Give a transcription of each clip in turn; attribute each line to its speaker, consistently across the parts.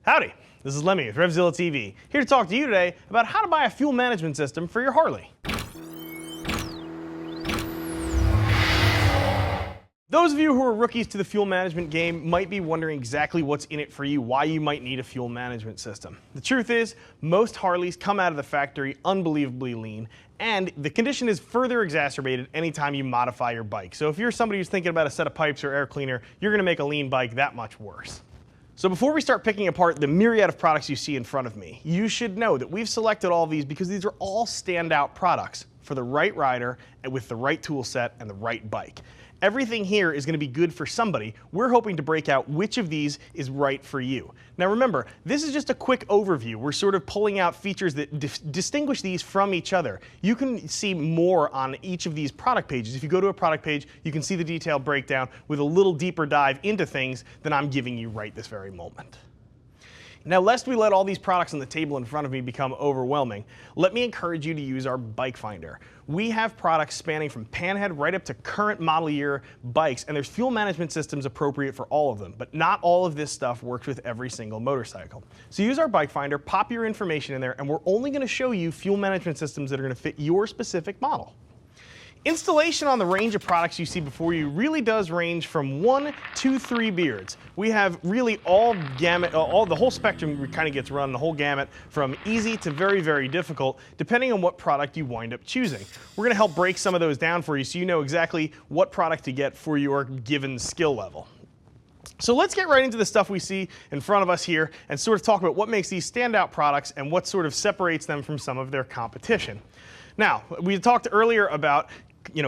Speaker 1: Howdy, this is Lemmy with Revzilla TV, here to talk to you today about how to buy a fuel management system for your Harley. Those of you who are rookies to the fuel management game might be wondering exactly what's in it for you, why you might need a fuel management system. The truth is, most Harleys come out of the factory unbelievably lean, and the condition is further exacerbated anytime you modify your bike. So if you're somebody who's thinking about a set of pipes or air cleaner, you're going to make a lean bike that much worse. So before we start picking apart the myriad of products you see in front of me, you should know that we've selected all of these because these are all standout products for the right rider and with the right tool set and the right bike. Everything here is going to be good for somebody. We're hoping to break out which of these is right for you. Now remember, this is just a quick overview. We're sort of pulling out features that distinguish these from each other. You can see more on each of these product pages. If you go to a product page, you can see the detailed breakdown with a little deeper dive into things than I'm giving you right this very moment. Now, lest we let all these products on the table in front of me become overwhelming, let me encourage you to use our Bike Finder. We have products spanning from panhead right up to current model year bikes, and there's fuel management systems appropriate for all of them, but not all of this stuff works with every single motorcycle. So use our Bike Finder, pop your information in there, and we're only going to show you fuel management systems that are going to fit your specific model. Installation on the range of products you see before you really does range from 1 to 3 beards. We have really all gamut, the whole spectrum kind of gets run, the whole gamut from easy to very, very difficult, depending on what product you wind up choosing. We're going to help break some of those down for you so you know exactly what product to get for your given skill level. So let's get right into the stuff we see in front of us here and sort of talk about what makes these standout products and what sort of separates them from some of their competition. Now, we talked earlier about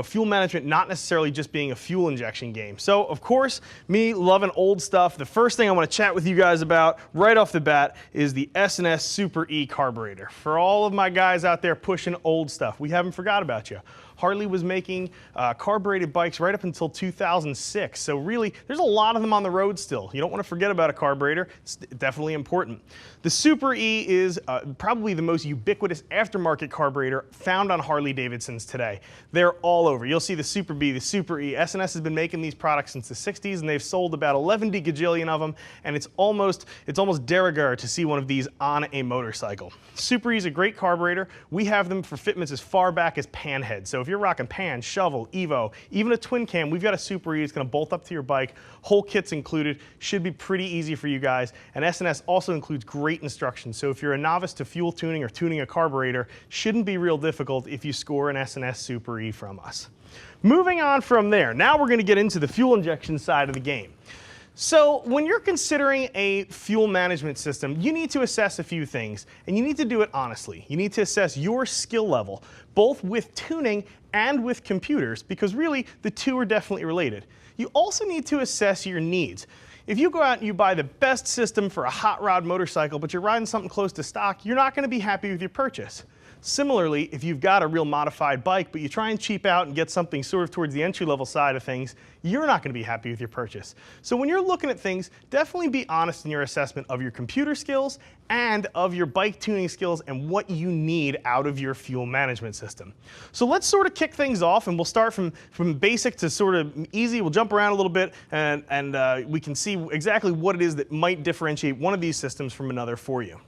Speaker 1: fuel management not necessarily just being a fuel injection game. So, of course, me loving old stuff, the first thing I want to chat with you guys about right off the bat is the SNS Super E Carburetor. For all of my guys out there pushing old stuff, we haven't forgot about you. Harley was making carbureted bikes right up until 2006. So really, there's a lot of them on the road still. You don't want to forget about a carburetor. It's definitely important. The Super E is probably the most ubiquitous aftermarket carburetor found on Harley Davidsons today. They're all over. You'll see the Super B, the Super E. SNS has been making these products since the 60s, and they've sold about 11 gajillion of them, and it's almost de rigueur to see one of these on a motorcycle. Super E is a great carburetor. We have them for fitments as far back as panhead. So if you're rocking pan, shovel, Evo, even a twin cam, we've got a Super E. It's going to bolt up to your bike. Whole kit's included. Should be pretty easy for you guys. And SNS also includes great instructions. So if you're a novice to fuel tuning or tuning a carburetor, shouldn't be real difficult if you score an SNS Super E from us. Moving on from there, now we're going to get into the fuel injection side of the game. So when you're considering a fuel management system, you need to assess a few things, and you need to do it honestly. You need to assess your skill level, both with tuning and with computers, because really the two are definitely related. You also need to assess your needs. If you go out and you buy the best system for a hot rod motorcycle, but you're riding something close to stock, you're not going to be happy with your purchase. Similarly, if you've got a real modified bike, but you try and cheap out and get something sort of towards the entry-level side of things, you're not going to be happy with your purchase. So when you're looking at things, definitely be honest in your assessment of your computer skills and of your bike tuning skills and what you need out of your fuel management system. So let's sort of kick things off, and we'll start from basic to sort of easy. We'll jump around a little bit, and we can see exactly what it is that might differentiate one of these systems from another for you.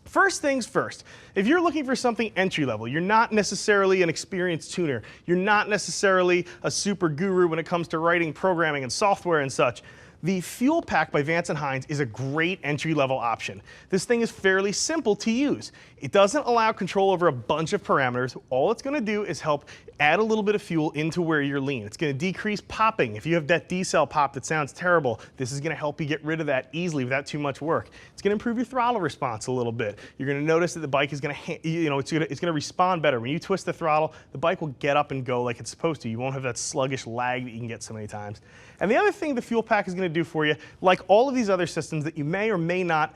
Speaker 1: First things first, if you're looking for something entry level, you're not necessarily an experienced tuner, you're not necessarily a super guru when it comes to writing, programming, and software and such, the Fuel Pack by Vance Hines is a great entry-level option. This thing is fairly simple to use. It doesn't allow control over a bunch of parameters. All it's going to do is help add a little bit of fuel into where you're lean. It's going to decrease popping. If you have that D-cell pop that sounds terrible, this is going to help you get rid of that easily without too much work. It's going to improve your throttle response a little bit. You're going to notice that the bike is going to, it's going to respond better. When you twist the throttle, the bike will get up and go like it's supposed to. You won't have that sluggish lag that you can get so many times. And the other thing the Fuel Pack is going to do for you, like all of these other systems that you may or may not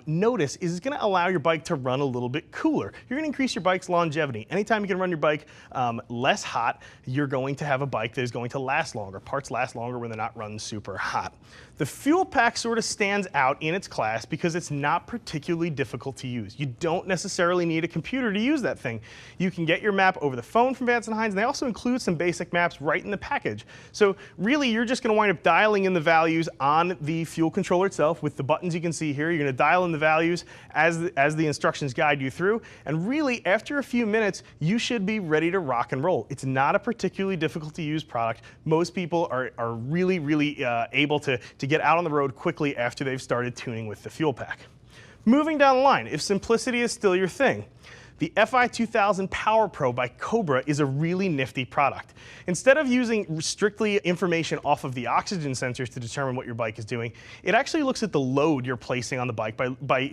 Speaker 1: notice, is it's going to allow your bike to run a little bit cooler. You're going to increase your bike's longevity. Anytime you can run your bike less hot, you're going to have a bike that is going to last longer. Parts last longer when they're not run super hot. The fuel pack sort of stands out in its class because it's not particularly difficult to use. You don't necessarily need a computer to use that thing. You can get your map over the phone from Vance Hines, and they also include some basic maps right in the package. So really, you're just going to wind up dialing in the values on the fuel controller itself with the buttons you can see here. You're going to dial in the values as the instructions guide you through, and really, after a few minutes, you should be ready to rock and roll. It's not a particularly difficult to use product. Most people are really able to get out on the road quickly after they've started tuning with the fuel pack. Moving down the line, if simplicity is still your thing, the FI2000 Power Pro by Cobra is a really nifty product. Instead of using strictly information off of the oxygen sensors to determine what your bike is doing, it actually looks at the load you're placing on the bike by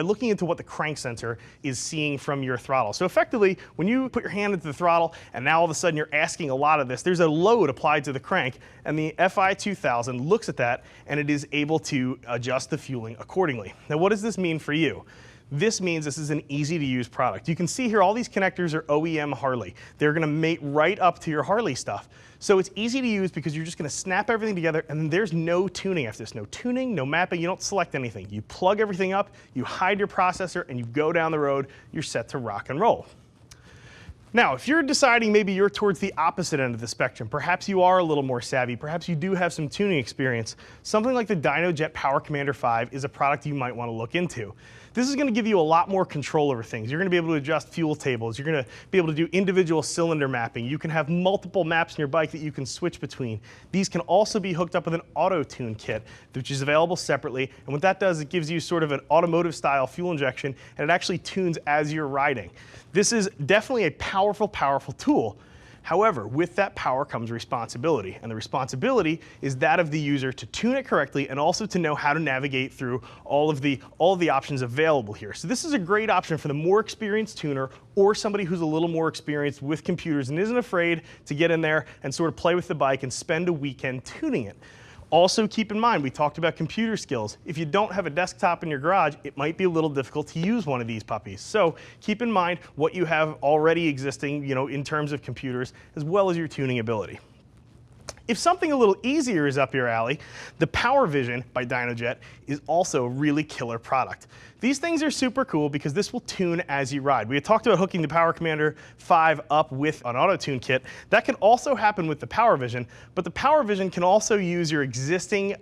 Speaker 1: looking into what the crank sensor is seeing from your throttle. So effectively, when you put your hand into the throttle and now all of a sudden you're asking a lot of this, there's a load applied to the crank, and the FI2000 looks at that and it is able to adjust the fueling accordingly. Now, what does this mean for you? This means this is an easy to use product. You can see here all these connectors are OEM Harley. They're going to mate right up to your Harley stuff. So it's easy to use because you're just going to snap everything together, and then there's no tuning after this. No tuning, no mapping, you don't select anything. You plug everything up, you hide your processor, and you go down the road, you're set to rock and roll. Now, if you're deciding maybe you're towards the opposite end of the spectrum, perhaps you are a little more savvy, perhaps you do have some tuning experience, something like the Dynojet Power Commander 5 is a product you might want to look into. This is going to give you a lot more control over things. You're going to be able to adjust fuel tables. You're going to be able to do individual cylinder mapping. You can have multiple maps in your bike that you can switch between. These can also be hooked up with an auto-tune kit, which is available separately. And what that does, it gives you sort of an automotive style fuel injection, and it actually tunes as you're riding. This is definitely a powerful tool. However, with that power comes responsibility, and the responsibility is that of the user to tune it correctly and also to know how to navigate through all of the options available here. So this is a great option for the more experienced tuner or somebody who's a little more experienced with computers and isn't afraid to get in there and sort of play with the bike and spend a weekend tuning it. Also keep in mind, we talked about computer skills. If you don't have a desktop in your garage, it might be a little difficult to use one of these puppies. So keep in mind what you have already existing, in terms of computers, as well as your tuning ability. If something a little easier is up your alley, the Power Vision by Dynojet is also a really killer product. These things are super cool because this will tune as you ride. We had talked about hooking the Power Commander 5 up with an auto-tune kit. That can also happen with the Power Vision, but the Power Vision can also use your existing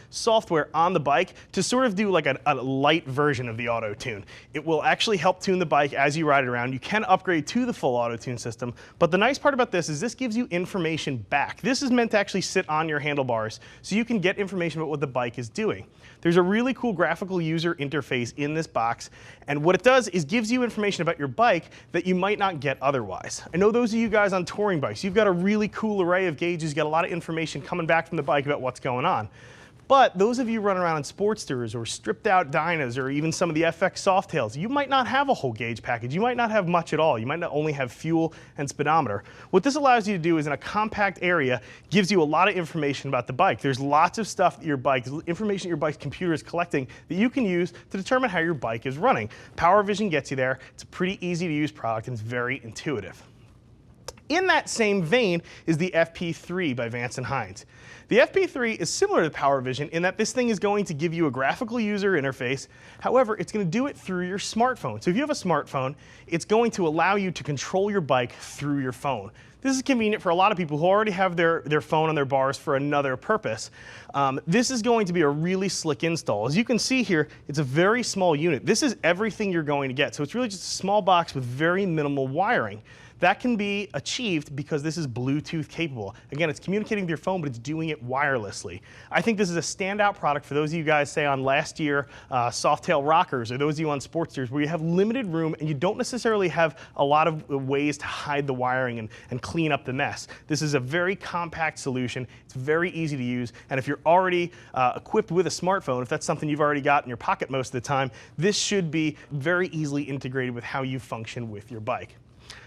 Speaker 1: software on the bike to sort of do like a light version of the auto-tune. It will actually help tune the bike as you ride it around. You can upgrade to the full auto-tune system, but the nice part about this is this gives you information back. This is meant to actually sit on your handlebars so you can get information about what the bike is doing. There's a really cool graphical user interface in this box, and what it does is gives you information about your bike that you might not get otherwise. I know those of you guys on touring bikes, you've got a really cool array of gauges, you've got a lot of information coming back from the bike about what's going on. But those of you running around in Sportsters or stripped out Dynas or even some of the FX Softails, you might not have a whole gauge package. You might not have much at all. You might not only have fuel and speedometer. What this allows you to do is in a compact area, gives you a lot of information about the bike. There's lots of stuff that your bike, information your bike's computer is collecting that you can use to determine how your bike is running. Power Vision gets you there. It's a pretty easy to use product and it's very intuitive. In that same vein is the FP3 by Vance Hines. The FP3 is similar to Power Vision in that this thing is going to give you a graphical user interface. However, it's going to do it through your smartphone. So if you have a smartphone, it's going to allow you to control your bike through your phone. This is convenient for a lot of people who already have their phone on their bars for another purpose. This is going to be a really slick install. As you can see here, it's a very small unit. This is everything you're going to get. So it's really just a small box with very minimal wiring. That can be achieved because this is Bluetooth capable. Again, it's communicating with your phone, but it's doing it wirelessly. I think this is a standout product for those of you guys, say on last year Softail rockers, or those of you on Sportsters where you have limited room and you don't necessarily have a lot of ways to hide the wiring and clean up the mess. This is a very compact solution. It's very easy to use, and if you're already equipped with a smartphone, if that's something you've already got in your pocket most of the time, this should be very easily integrated with how you function with your bike.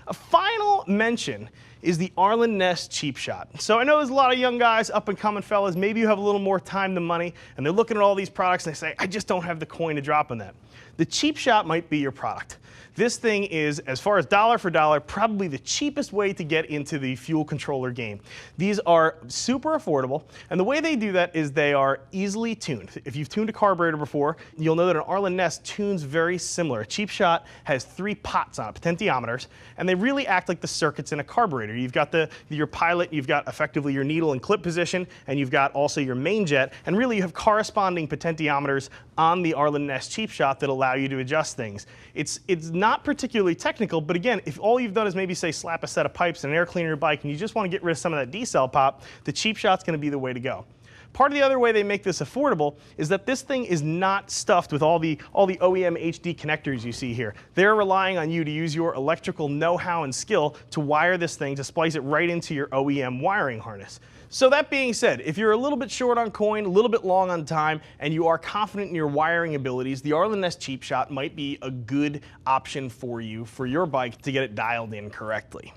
Speaker 1: A final mention is the Arlen Ness CheapShot. So I know there's a lot of young guys, up and coming fellas, maybe you have a little more time than money, and they're looking at all these products and they say, I just don't have the coin to drop on that. The CheapShot might be your product. This thing is, as far as dollar for dollar, probably the cheapest way to get into the fuel controller game. These are super affordable, and the way they do that is they are easily tuned. If you've tuned a carburetor before, you'll know that an Arlen Ness tunes very similar. A CheapShot has 3 pots on it, potentiometers, and they really act like the circuits in a carburetor. You've got your pilot, you've got effectively your needle and clip position, and you've got also your main jet, and really you have corresponding potentiometers on the Arlen Ness CheapShot that allow you to adjust things. It's not particularly technical, but again, if all you've done is maybe say slap a set of pipes and an air cleaner in your bike and you just want to get rid of some of that decel pop, the CheapShot's going to be the way to go. Part of the other way they make this affordable is that this thing is not stuffed with all the OEM HD connectors you see here. They're relying on you to use your electrical know-how and skill to wire this thing, to splice it right into your OEM wiring harness. So that being said, if you're a little bit short on coin, a little bit long on time, and you are confident in your wiring abilities, the Arlen Ness CheapShot might be a good option for you for your bike to get it dialed in correctly.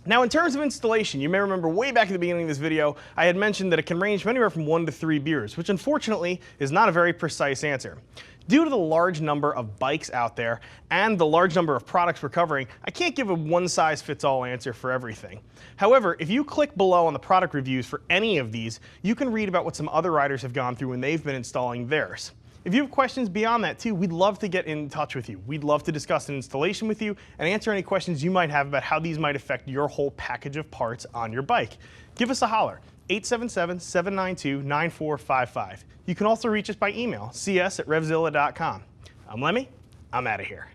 Speaker 1: Now, in terms of installation, you may remember way back at the beginning of this video, I had mentioned that it can range from anywhere from 1 to 3 beers, which unfortunately is not a very precise answer. Due to the large number of bikes out there and the large number of products we're covering, I can't give a one-size-fits-all answer for everything. However, if you click below on the product reviews for any of these, you can read about what some other riders have gone through when they've been installing theirs. If you have questions beyond that too, we'd love to get in touch with you. We'd love to discuss an installation with you and answer any questions you might have about how these might affect your whole package of parts on your bike. Give us a holler, 877-792-9455. You can also reach us by email, cs@revzilla.com. I'm Lemmy, I'm out of here.